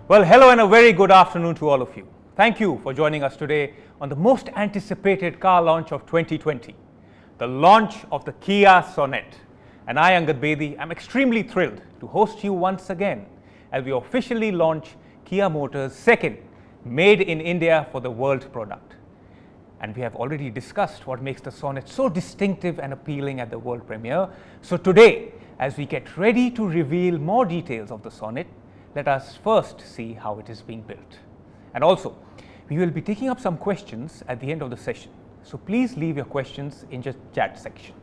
Well, hello and a very good afternoon to all of you. Thank you for joining us today on the most anticipated car launch of 2020, the launch of the Kia Sonet. And I, Angad Bedi, am extremely thrilled to host you once again as we officially launch Kia Motors' second Made in India for the World product. And we have already discussed what makes the Sonet so distinctive and appealing at the world premiere. So today, as we get ready to reveal more details of the Sonet, let us first see how it is being built. And also, we will be taking up some questions at the end of the session. So please leave your questions in the chat section.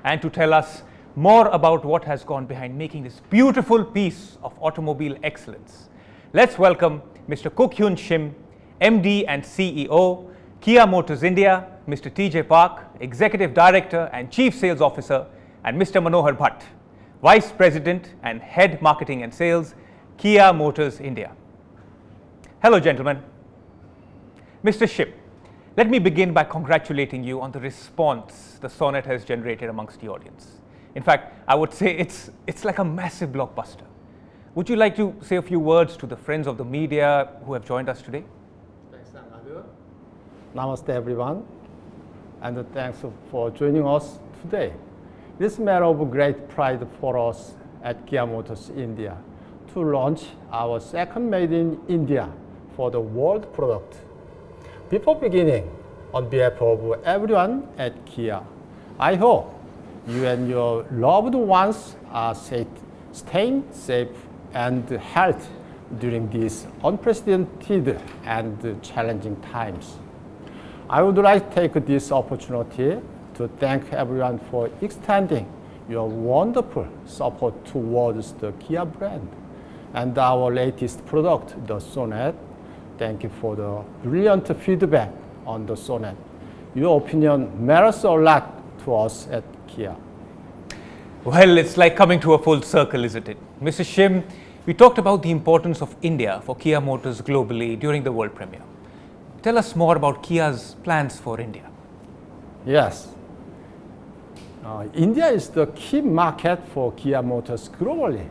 And to tell us more about what has gone behind making this beautiful piece of automobile excellence, let's welcome Mr. Kuk Hyun Shim, MD and CEO, Kia Motors India, Mr. TJ Park, Executive Director and Chief Sales Officer, and Mr. Manohar Bhatt, Vice President and Head Marketing and Sales, Kia Motors India. Hello, gentlemen. Mr. Shim, let me begin by congratulating you on the response the Sonet has generated amongst the audience. In fact, I would say it's like a massive blockbuster. Would you like to say a few words to the friends of the media who have joined us today? Thanks, Angad. Namaste, everyone, and thanks for joining us today. It's a matter of great pride for us at Kia Motors India to launch our second Made in India for the world product. Before beginning, on behalf of everyone at Kia, I hope you and your loved ones are staying safe and healthy during these unprecedented and challenging times. I would like to take this opportunity to thank everyone for extending your wonderful support towards the Kia brand and our latest product, the Sonet. Thank you for the brilliant feedback on the Sonet. Your opinion matters a lot to us at Kia. Well, it's like coming to a full circle, isn't it? Mr. Shim, we talked about the importance of India for Kia Motors globally during the world premiere. Tell us more about Kia's plans for India. Yes. India is the key market for Kia Motors globally,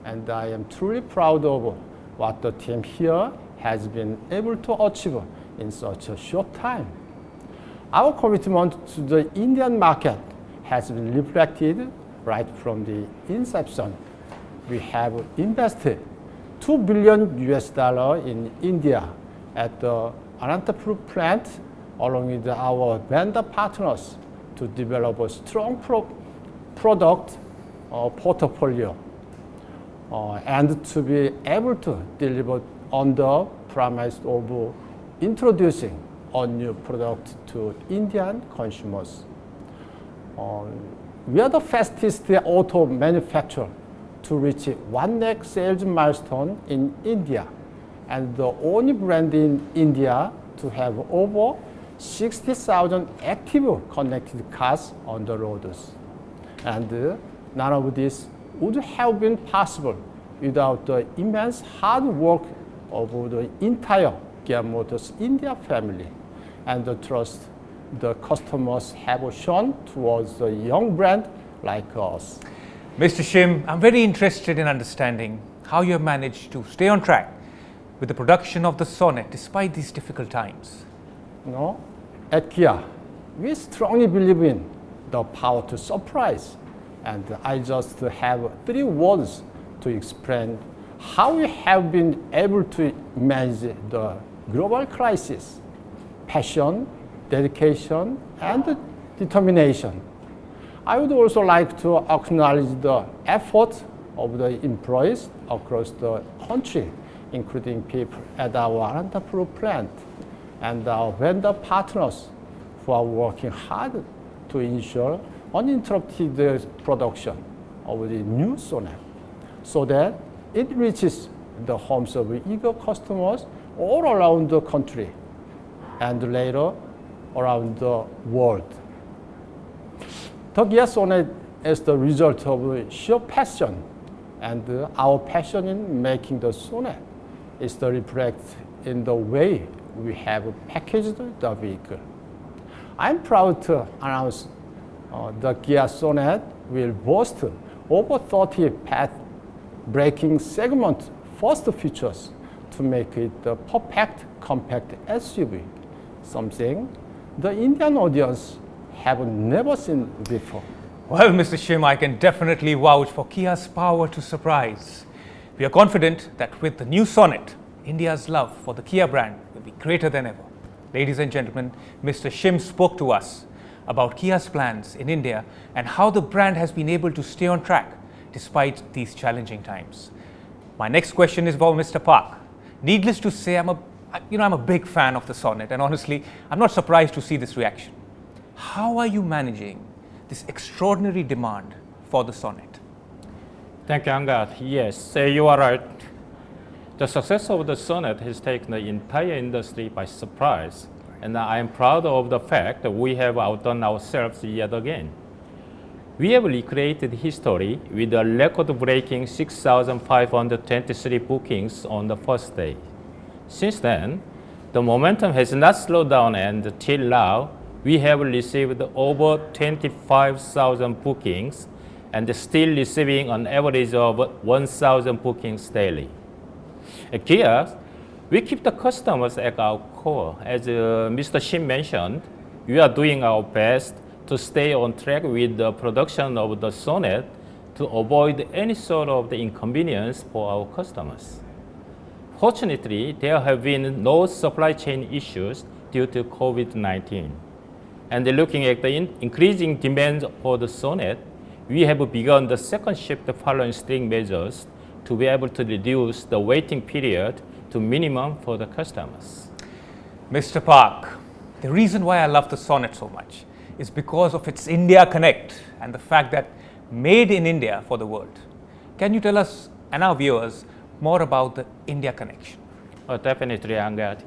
and I am truly proud of what the team here has been able to achieve in such a short time. Our commitment to the Indian market has been reflected right from the inception. We have invested $2 billion in India at the Anantapur plant, along with our vendor partners, to develop a strong product portfolio and to be able to deliver on the promise of introducing a new product to Indian consumers. We are the fastest auto manufacturer to reach 1 lakh sales milestone in India, and the only brand in India to have over 60,000 active connected cars on the roads. And none of this would have been possible without the immense hard work of the entire Kia Motors India family and the trust the customers have shown towards a young brand like us. Mr. Shim, I'm very interested in understanding how you have managed to stay on track with the production of the Sonet despite these difficult times. At Kia, we strongly believe in the power to surprise, and I just have 3 words to explain how we have been able to manage the global crisis: passion, dedication, and determination. I would also like to acknowledge the efforts of the employees across the country, including people at our Anantapur plant and our vendor partners who are working hard to ensure uninterrupted production of the new Sonet so that it reaches the homes of eager customers all around the country and later around the world. The Kia Sonet is the result of sheer passion, and our passion in making the Sonet is the reflect in the way we have packaged the vehicle. I'm proud to announce the Kia Sonet will boast over 30 path-breaking segment first features to make it the perfect compact SUV, something the Indian audience have never seen before. Well, Mr. Shim, I can definitely vouch for Kia's power to surprise. We are confident that with the new Sonet, India's love for the Kia brand will be greater than ever. Ladies and gentlemen, Mr. Shim spoke to us about Kia's plans in India and how the brand has been able to stay on track despite these challenging times. My next question is for Mr. Park. Needless to say, I'm a big fan of the Sonet, and honestly, I'm not surprised to see this reaction. How are you managing this extraordinary demand for the Sonet? Thank you, Angad. Yes, you are right. The success of the Sonet has taken the entire industry by surprise, and I am proud of the fact that we have outdone ourselves yet again. We have recreated history with a record-breaking 6,523 bookings on the first day. Since then, the momentum has not slowed down, and till now, we have received over 25,000 bookings and still receiving an average of 1,000 bookings daily. At Kia, we keep the customers at our core. As Mr. Shim mentioned, we are doing our best to stay on track with the production of the Sonet to avoid any sort of the inconvenience for our customers. Fortunately, there have been no supply chain issues due to COVID-19. And looking at the increasing demand for the Sonet, we have begun the second shift following strict measures to be able to reduce the waiting period to minimum for the customers. Mr. Park, the reason why I love the Sonet so much is because of its India Connect and the fact that made in India for the world. Can you tell us and our viewers more about the India connection? Definitely, Angad.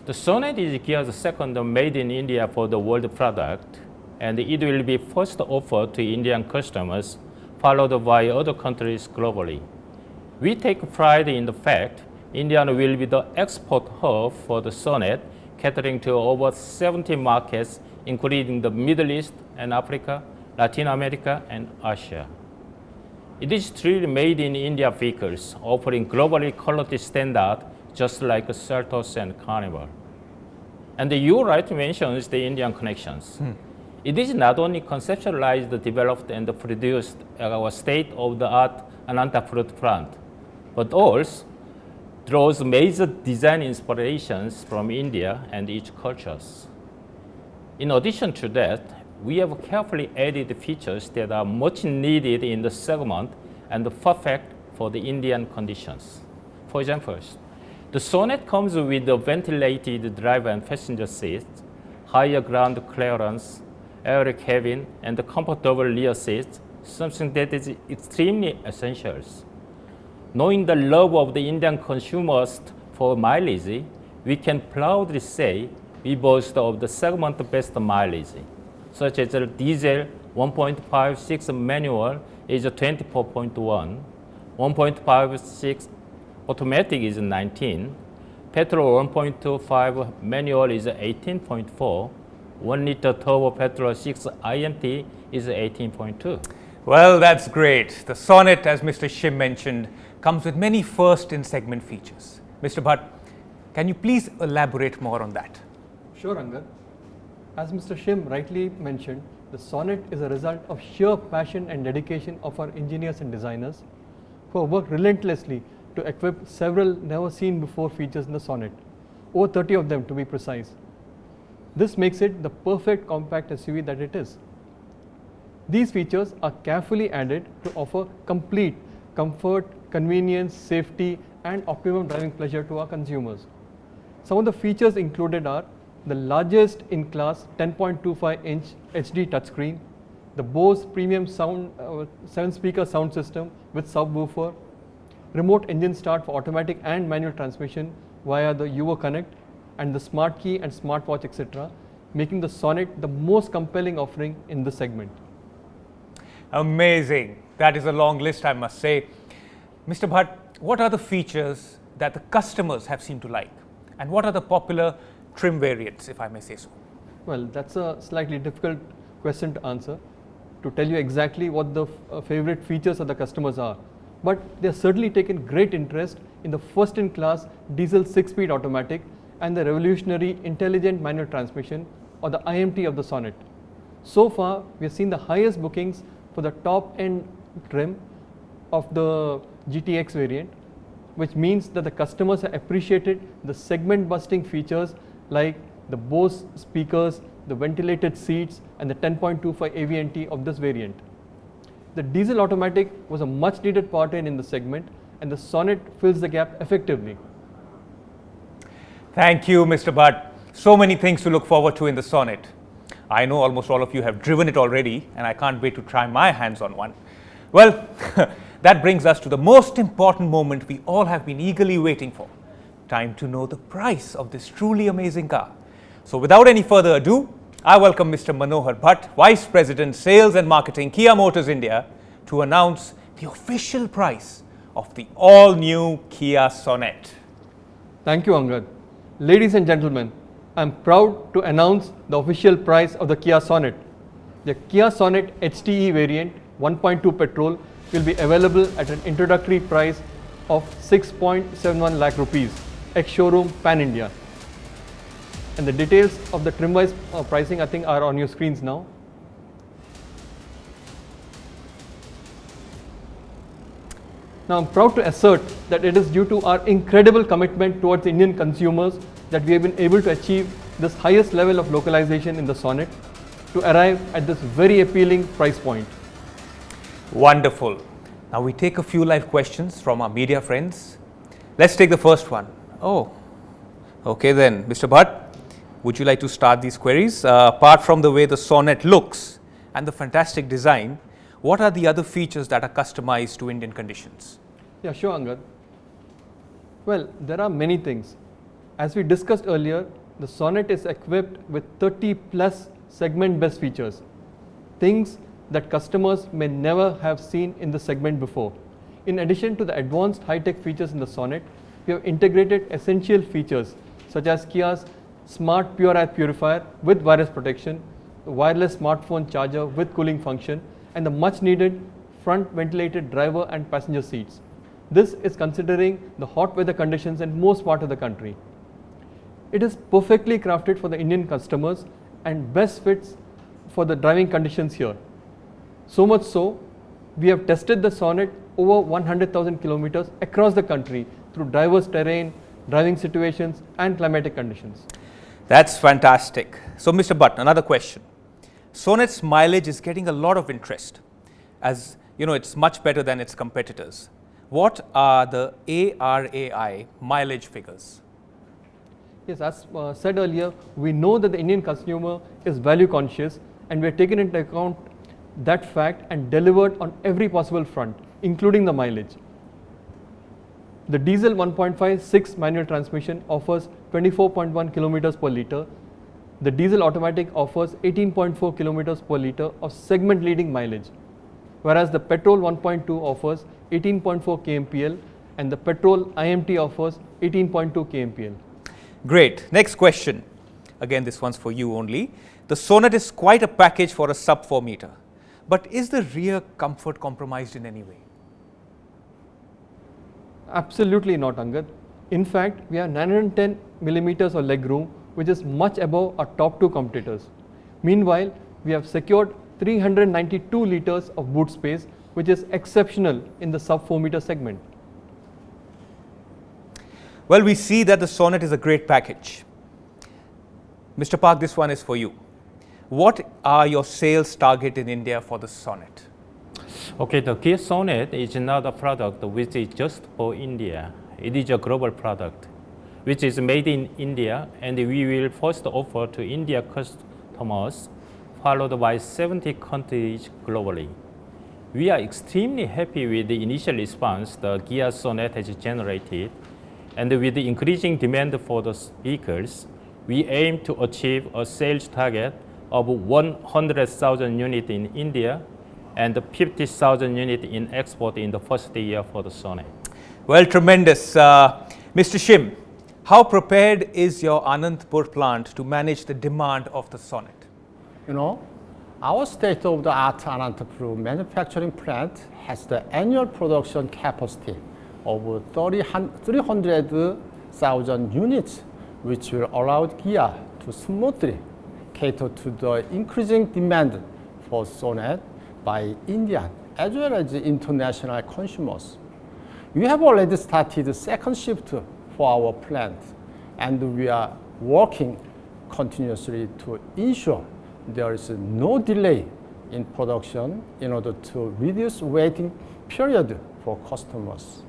The Sonet is Kia's second made in India for the world product, and it will be first offered to Indian customers, followed by other countries globally. We take pride in the fact India will be the export hub for the Sonet, catering to over 70 markets, including the Middle East and Africa, Latin America, and Asia. It is truly made in India vehicles, offering globally quality standard, just like Seltos and Carnival. And you rightly mentioned the Indian connections. It is not only conceptualized, developed, and produced at our state-of-the-art Anantapur plant, but also draws major design inspirations from India and its cultures. In addition to that, we have carefully added features that are much needed in the segment and perfect for the Indian conditions. For example, the Sonet comes with a ventilated driver and passenger seats, higher ground clearance, air cabin, and comfortable rear seats, something that is extremely essential. Knowing the love of the Indian consumers for mileage, we can proudly say we boast of the segment best mileage, such as the diesel 1.56 manual is 24.1, 1.56 automatic is 19, petrol 1.25 manual is 18.4, 1 liter turbo petrol 6 IMT is 18.2. Well, that's great. The Sonet, as Mr. Shim mentioned, comes with many first-in-segment features. Mr. Bhatt, can you please elaborate more on that? Sure, Angad. As Mr. Shim rightly mentioned, the Sonet is a result of sheer passion and dedication of our engineers and designers who have worked relentlessly to equip several never-seen-before features in the Sonet, over 30 of them to be precise. This makes it the perfect compact SUV that it is. These features are carefully added to offer complete comfort, convenience, safety, and optimum driving pleasure to our consumers. Some of the features included are the largest in-class 10.25-inch HD touchscreen, the Bose premium sound 7-speaker sound system with subwoofer, remote engine start for automatic and manual transmission via the Yuva Connect, and the smart key and smartwatch, etc., making the Sonet the most compelling offering in this segment. Amazing. That is a long list, I must say. Mr. Bhatt, what are the features that the customers have seemed to like? And what are the popular trim variants, if I may say so? Well, that's a slightly difficult question to answer, to tell you exactly what the favorite features of the customers are. but they have certainly taken great interest in the first-in-class diesel 6-speed automatic and the revolutionary intelligent manual transmission, or the IMT of the Sonet. So far, we have seen the highest bookings for the top-end trim of the GTX variant, which means that the customers have appreciated the segment-busting features like the Bose speakers, the ventilated seats, and the 10.25 AVNT of this variant. The diesel automatic was a much-needed powertrain in the segment, and the Sonet fills the gap effectively. Thank you, Mr. Bhatt. So many things to look forward to in the Sonet. I know almost all of you have driven it already, and I can't wait to try my hands on one. Well, that brings us to the most important moment we all have been eagerly waiting for. Time to know the price of this truly amazing car. So without any further ado, I welcome Mr. Manohar Bhatt, Vice President, Sales and Marketing, Kia Motors India, to announce the official price of the all-new Kia Sonet. Thank you, Angad. Ladies and gentlemen, I am proud to announce the official price of the Kia Sonet. The Kia Sonet HTE variant 1.2 petrol will be available at an introductory price of 6.71 lakh rupees, ex-showroom pan-India. And the details of the trim-wise pricing, I think, are on your screens now. Now, I'm proud to assert that it is due to our incredible commitment towards Indian consumers that we have been able to achieve this highest level of localization in the Sonet to arrive at this very appealing price point. Wonderful. Now we take a few live questions from our media friends. Let's take the first one. Oh, okay then. Mr. Bhatt, would you like to start these queries? Apart from the way the Sonet looks and the fantastic design, what are the other features that are customized to Indian conditions? Yeah, sure, Angad. Well, there are many things. As we discussed earlier, the Sonet is equipped with 30 plus segment best features, things that customers may never have seen in the segment before. In addition to the advanced high-tech features in the Sonet, we have integrated essential features such as Kia's smart pure air purifier with virus protection, the wireless smartphone charger with cooling function, and the much needed front ventilated driver and passenger seats. This is considering the hot weather conditions in most parts of the country. It is perfectly crafted for the Indian customers and best fits for the driving conditions here. So much so, we have tested the Sonet over 100,000 kilometers across the country through diverse terrain, driving situations, and climatic conditions. That's fantastic. So, Mr. Bhatt, another question. Sonet's mileage is getting a lot of interest. As you know, it's much better than its competitors. What are the ARAI mileage figures? Yes, as said earlier, we know that the Indian consumer is value conscious, and we have taken into account that fact and delivered on every possible front, including the mileage. The diesel 1.5/6 manual transmission offers 24.1 kilometers per liter. The diesel automatic offers 18.4 kilometers per liter of segment leading mileage, whereas the petrol 1.2 offers 18.4 kmpl and the petrol IMT offers 18.2 kmpl. Great. Next question. Again, this one's for you only. The Sonet is quite a package for a sub 4 meter. But is the rear comfort compromised in any way? Absolutely not, Angad. In fact, we have 910 millimeters of leg room, which is much above our top two competitors. Meanwhile, we have secured 392 liters of boot space, which is exceptional in the sub 4 meter segment. Well, we see that the Sonet is a great package. Mr. Park, this one is for you. What are your sales target in India for the Sonet? Okay, the Kia Sonet is not a product which is just for India. It is a global product which is made in India, and we will first offer to India customers, followed by 70 countries globally. We are extremely happy with the initial response the Kia Sonet has generated, and with the increasing demand for the vehicles, we aim to achieve a sales target of 100,000 units in India and 50,000 units in export in the first year for the Sonet. Well, tremendous. Mr. Shim, how prepared is your Anandpur plant to manage the demand of the Sonet? You know, Our state-of-the-art Anantapur manufacturing plant has the annual production capacity of 300,000 units, which will allow Kia to smoothly cater to the increasing demand for Sonet by Indian as well as international consumers. We have already started the second shift for our plant, and we are working continuously to ensure there is no delay in production in order to reduce waiting period for customers.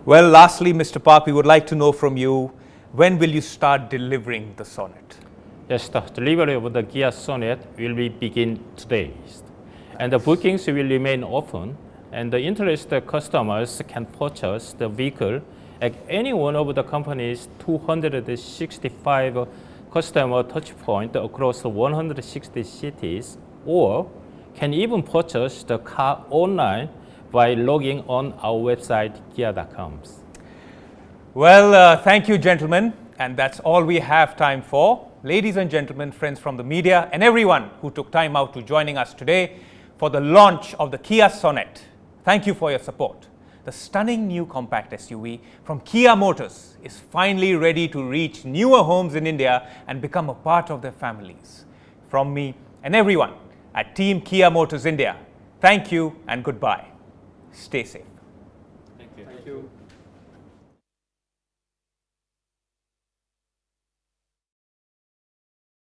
Well, lastly, Mr. Park, we would like to know from you, when will you start delivering the Sonet? Yes, the delivery of the Kia Sonet will begin today. And the bookings will remain open, and the interested customers can purchase the vehicle at any one of the company's 265 customer touchpoints across 160 cities, or can even purchase the car online by logging on our website, kia.com. Well, thank you, gentlemen. And that's all we have time for. Ladies and gentlemen, friends from the media, and everyone who took time out to joining us today for the launch of the Kia Sonet. Thank you for your support. The stunning new compact SUV from Kia Motors is finally ready to reach newer homes in India and become a part of their families. From me and everyone at Team Kia Motors India, thank you and goodbye. Stay safe. Thank you. Thank you.